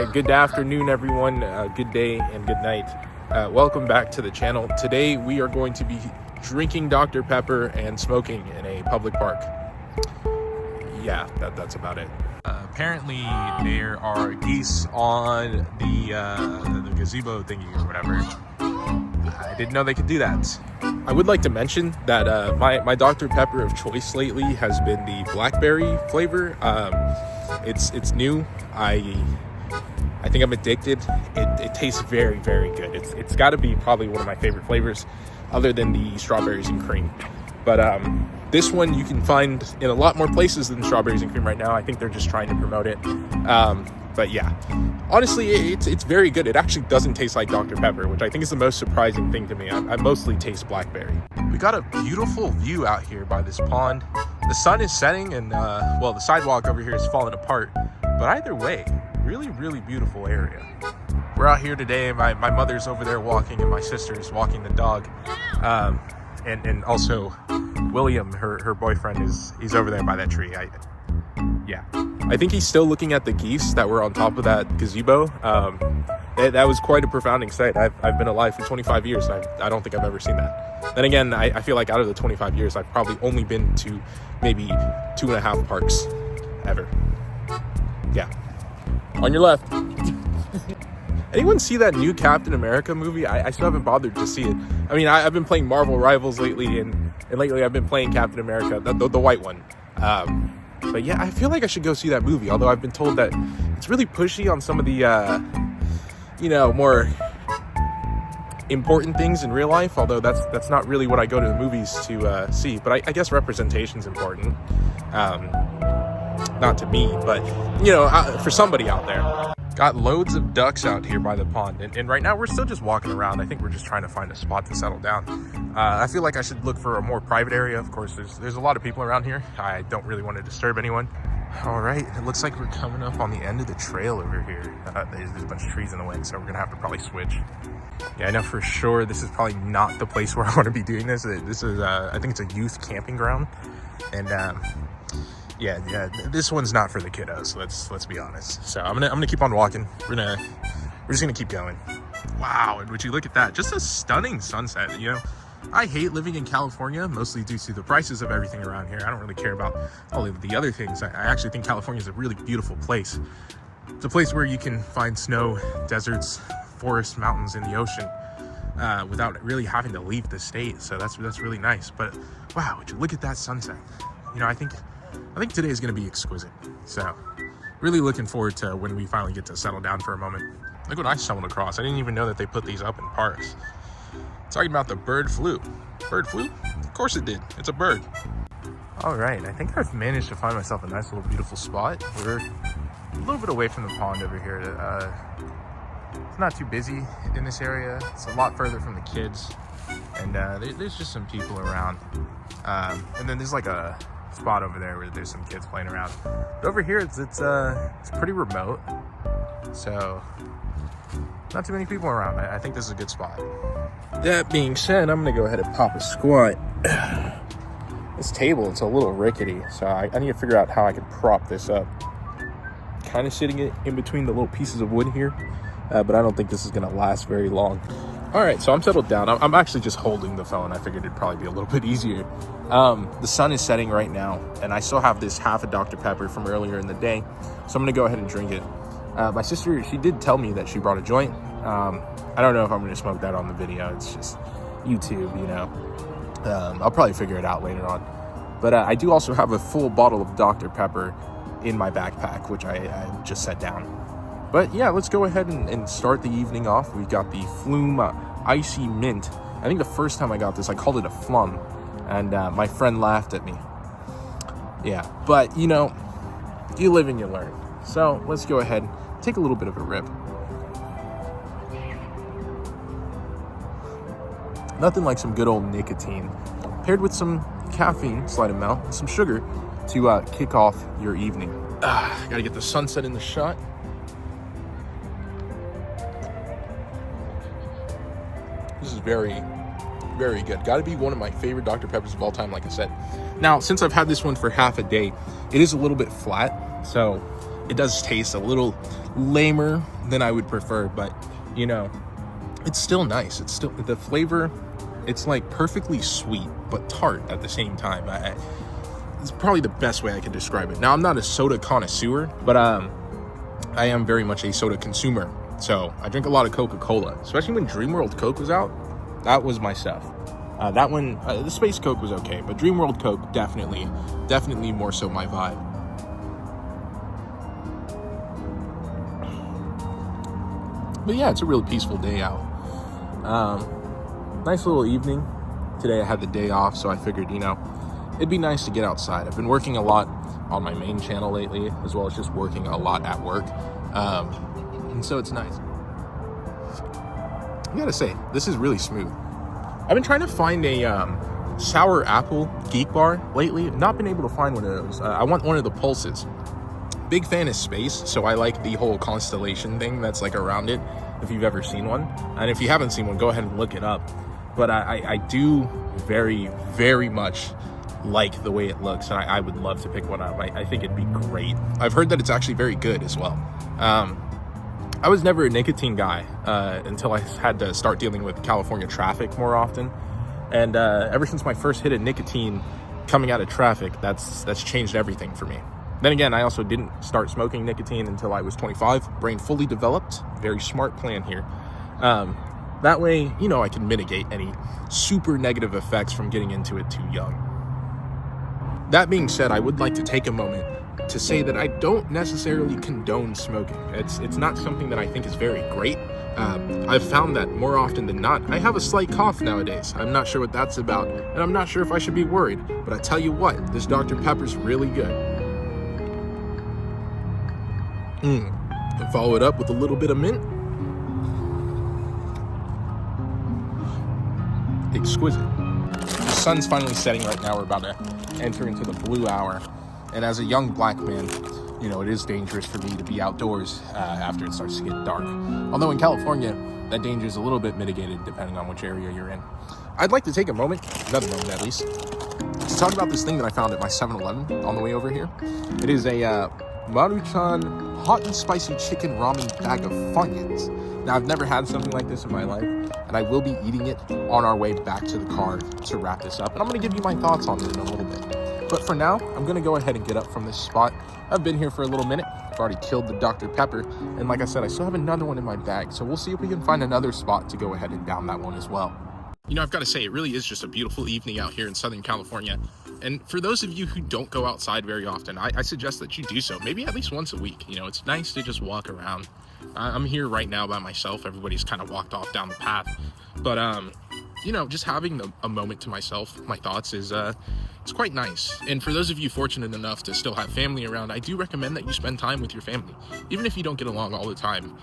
Good afternoon, everyone. Good day and good night. Welcome back to the channel. Today we are going to be drinking Dr. Pepper and smoking in a public park. Yeah, that's about it. Apparently there are geese on the gazebo thingy or whatever. I didn't know they could do that. I would like to mention that my Dr. Pepper of choice lately has been the blackberry flavor. It's new. I think I'm addicted. It tastes very, very good. It's got to be probably one of my favorite flavors, other than the strawberries and cream. But this one you can find in a lot more places than strawberries and cream right now. I think they're just trying to promote it. But yeah, honestly, it's very good. It actually doesn't taste like Dr. Pepper, which I think is the most surprising thing to me. I mostly taste blackberry. We got a beautiful view out here by this pond. The sun is setting and well, the sidewalk over here is falling apart. But either way, really, really beautiful area. We're out here today. My mother's over there walking and my sister's walking the dog. And also William, her boyfriend, he's over there by that tree. Yeah. I think he's still looking at the geese that were on top of that gazebo. That was quite a profounding sight. I've been alive for 25 years and I don't think I've ever seen that. Then again, I feel like out of the 25 years, I've probably only been to maybe 2.5 parks ever. Yeah. On your left. Anyone see that new Captain America movie? I still haven't bothered to see it. I mean, I've been playing Marvel Rivals lately, and lately I've been playing Captain America, the white one. But yeah, I feel like I should go see that movie, although I've been told that it's really pushy on some of the, more important things in real life, although that's not really what I go to the movies to see. But I guess representation's important. Not to me, but, for somebody out there. Got loads of ducks out here by the pond, and right now we're still just walking around. I think we're just trying to find a spot to settle down. I feel like I should look for a more private area. Of course, there's a lot of people around here. I don't really want to disturb anyone. All right, it looks like we're coming up on the end of the trail over here. There's a bunch of trees in the way, so we're gonna have to probably switch. Yeah, I know for sure this is probably not the place where I want to be doing this. This is, I think it's a youth camping ground, and yeah, this one's not for the kiddos. Let's be honest. So I'm gonna keep on walking. We're just gonna keep going. Wow, and would you look at that? Just a stunning sunset. I hate living in California, mostly due to the prices of everything around here. I don't really care about all of the other things. I actually think California is a really beautiful place. It's a place where you can find snow, deserts, forests, mountains, and the ocean without really having to leave the state. So that's really nice. But wow, would you look at that sunset? I think today is going to be exquisite. So really looking forward to when we finally get to settle down for a moment. Look what I stumbled across. I didn't even know that they put these up in parks. Talking about the bird flu. Bird flu? Of course it did. It's a bird. All right, I think I've managed to find myself a nice little beautiful spot. We're a little bit away from the pond over here. It's not too busy in this area. It's a lot further from the kids. And there's just some people around. And then there's like a spot over there where there's some kids playing around. But over here, it's pretty remote. So not too many people around. I think this is a good spot. That being said, I'm gonna go ahead and pop a squat. This table, it's a little rickety, so I need to figure out how I can prop this up. Kind of sitting it in between the little pieces of wood here, but I don't think this is gonna last very long. All right, so I'm settled down. I'm actually just holding the phone. I figured it'd probably be a little bit easier. The sun is setting right now, and I still have this half a Dr. Pepper from earlier in the day, so I'm gonna go ahead and drink it. My sister, she did tell me that she brought a joint. I don't know if I'm gonna smoke that on the video. It's just YouTube, I'll probably figure it out later on. But I do also have a full bottle of Dr. Pepper in my backpack, which I just set down. But yeah, let's go ahead and start the evening off. We've got the Flume Icy Mint. I think the first time I got this, I called it a flum, and my friend laughed at me. Yeah, but you live and you learn. So let's go ahead, take a little bit of a rip. Nothing like some good old nicotine, paired with some caffeine, slight amount, and some sugar to kick off your evening. Gotta get the sunset in the shot. This is very, very good. Gotta be one of my favorite Dr. Peppers of all time, like I said. Now, since I've had this one for half a day, it is a little bit flat, so It does taste a little lamer than I would prefer, but you know, it's still nice. It's still, the flavor, it's like perfectly sweet but tart at the same time. It's probably the best way I can describe it. Now, I'm not a soda connoisseur, but I am very much a soda consumer. So I drink a lot of Coca-Cola, especially when Dream World Coke was out. That was my stuff. That one, the Space Coke was okay, but Dream World Coke definitely more so my vibe. But yeah, it's a really peaceful day out. Nice little evening. Today I had the day off, so I figured, you know, it'd be nice to get outside. I've been working a lot on my main channel lately, as well as just working a lot at work. And so it's nice. I gotta say, this is really smooth. I've been trying to find a sour apple Geek Bar lately. Not been able to find one of those. I want one of the Pulses. Big fan of space, so I like the whole constellation thing that's like around it, if you've ever seen one. And if you haven't seen one, go ahead and look it up. But I do very, very much like the way it looks, and I would love to pick one up. I think it'd be great. I've heard that it's actually very good as well. I was never a nicotine guy until I had to start dealing with California traffic more often. And ever since my first hit of nicotine coming out of traffic, that's changed everything for me. Then again, I also didn't start smoking nicotine until I was 25. Brain fully developed. Very smart plan here. That way, you know, I can mitigate any super negative effects from getting into it too young. That being said, I would like to take a moment to say that I don't necessarily condone smoking. It's not something that I think is very great. I've found that more often than not, I have a slight cough nowadays. I'm not sure what that's about, and I'm not sure if I should be worried. But I tell you what, this Dr. Pepper's really good. And follow it up with a little bit of mint. Exquisite. The sun's finally setting right now. We're about to enter into the blue hour. And as a young black man, you know, it is dangerous for me to be outdoors after it starts to get dark. Although in California, that danger is a little bit mitigated depending on which area you're in. I'd like to take a moment, another moment at least, to talk about this thing that I found at my 7-Eleven on the way over here. It is a Maruchan hot and spicy chicken ramen bag of Funyuns. Now, I've never had something like this in my life, and I will be eating it on our way back to the car to wrap this up. And I'm going to give you my thoughts on it in a little bit. But for now, I'm going to go ahead and get up from this spot. I've been here for a little minute. I've already killed the Dr. Pepper. And like I said, I still have another one in my bag. So we'll see if we can find another spot to go ahead and down that one as well. You know, I've got to say, it really is just a beautiful evening out here in Southern California. And for those of you who don't go outside very often, I suggest that you do so, maybe at least once a week. You know, it's nice to just walk around. I'm here right now by myself. Everybody's kind of walked off down the path. But, you know, just having a moment to myself, my thoughts, is it's quite nice. And for those of you fortunate enough to still have family around, I do recommend that you spend time with your family, even if you don't get along all the time.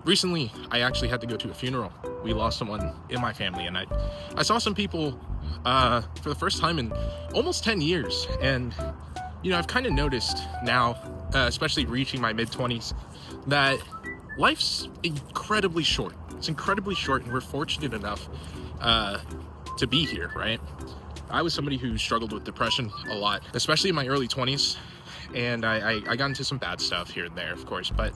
Recently, I actually had to go to a funeral. We lost someone in my family, and I saw some people for the first time in almost 10 years. And, you know, I've kind of noticed now, especially reaching my mid-20s, that life's incredibly short. It's incredibly short, and we're fortunate enough to be here, right? I was somebody who struggled with depression a lot, especially in my early 20s, and I got into some bad stuff here and there, of course, but,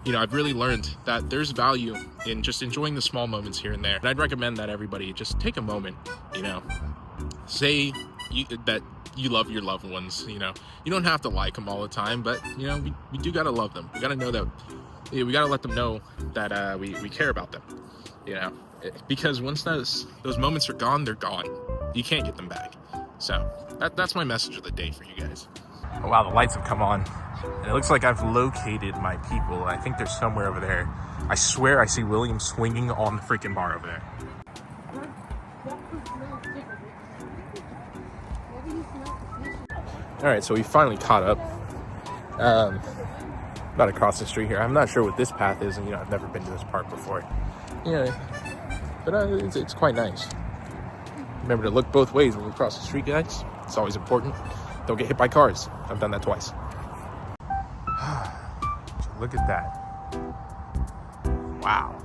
you know, I've really learned that there's value in just enjoying the small moments here and there, and I'd recommend that everybody just take a moment, you know, say that you love your loved ones. You know, you don't have to like them all the time, but, you know, we do gotta love them. We gotta know that, we gotta let them know that we care about them, you know, because once those moments are gone, they're gone. You can't get them back. So that's my message of the day for you guys. Oh, wow, the lights have come on, and it looks like I've located my people. I think they're somewhere over there. I swear I see William swinging on the freaking bar over there. All right, so we finally caught up. About across the street here. I'm not sure what this path is, and, you know, I've never been to this park before. Yeah, but it's quite nice. Remember to look both ways when you cross the street, guys. It's always important. Don't get hit by cars. I've done that twice. So look at that. Wow.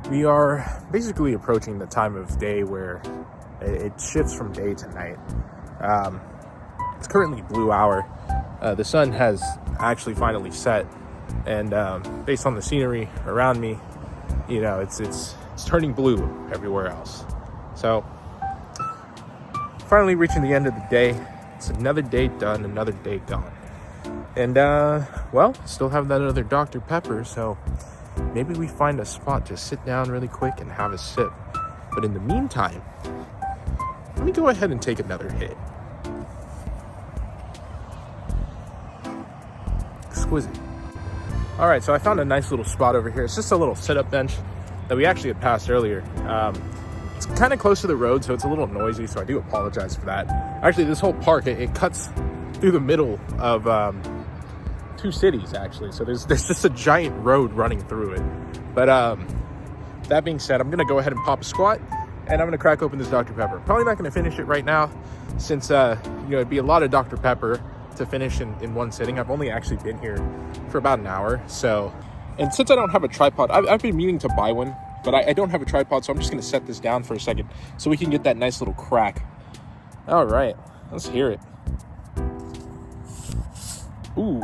We are basically approaching the time of day where it shifts from day to night. It's currently blue hour. The sun has actually finally set. And based on the scenery around me, you know, it's turning blue everywhere else. So finally reaching the end of the day. It's another day done, another day gone. And well, still have that other Dr. Pepper, so maybe we find a spot to sit down really quick and have a sip. But in the meantime, let me go ahead and take another hit. Exquisite. All right, so I found a nice little spot over here. It's just a little sit-up bench that we actually had passed earlier. It's kind of close to the road, so it's a little noisy, so I do apologize for that. Actually, this whole park, it cuts through the middle of two cities, actually. So there's just a giant road running through it. But that being said, I'm gonna go ahead and pop a squat, and I'm gonna crack open this Dr. Pepper. Probably not gonna finish it right now, since you know, it'd be a lot of Dr. Pepper to finish in one sitting. I've only actually been here for about an hour. So, and since I don't have a tripod, I've been meaning to buy one, but I don't have a tripod, so I'm just gonna set this down for a second so we can get that nice little crack. All right, let's hear it. Ooh,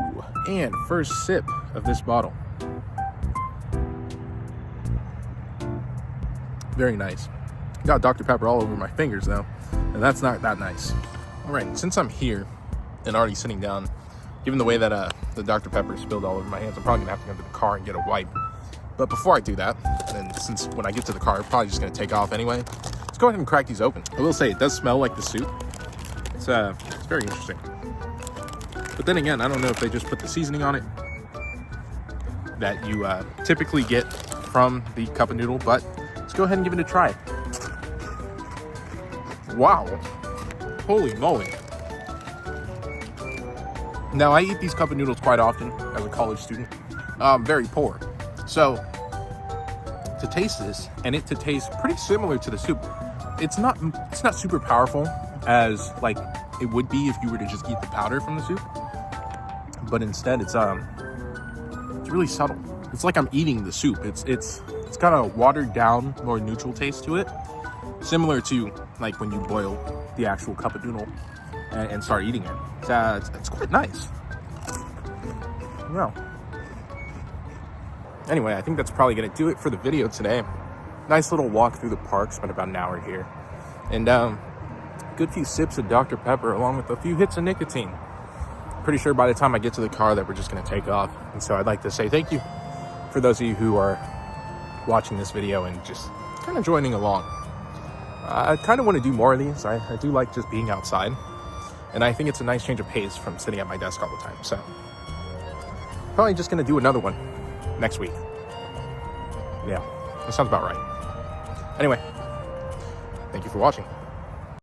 and first sip of this bottle. Very nice. Got Dr. Pepper all over my fingers though, and that's not that nice. All right, since I'm here and already sitting down, given the way that the Dr. Pepper spilled all over my hands, I'm probably gonna have to go to the car and get a wipe. But before I do that, and since when I get to the car, I'm probably just gonna take off anyway, let's go ahead and crack these open. I will say it does smell like the soup. It's very interesting. But then again, I don't know if they just put the seasoning on it that you typically get from the cup of noodle, but let's go ahead and give it a try. Wow, holy moly. Now, I eat these cup of noodles quite often as a college student. Very poor. So, to taste this, and it to taste pretty similar to the soup, it's not super powerful as like it would be if you were to just eat the powder from the soup. But instead, it's really subtle. It's like I'm eating the soup. It's got a watered down, more neutral taste to it, similar to like when you boil the actual cup of noodle and start eating it. It's quite nice. Well, anyway, I think that's probably gonna do it for the video today. Nice little walk through the park, spent about an hour here, and good few sips of Dr. Pepper along with a few hits of nicotine. Pretty sure by the time I get to the car that we're just gonna take off. And so I'd like to say thank you for those of you who are watching this video and just kind of joining along. I kind of want to do more of these. I do like just being outside, and I think it's a nice change of pace from sitting at my desk all the time. So probably just gonna do another one next week. Yeah, that sounds about right. Anyway, thank you for watching.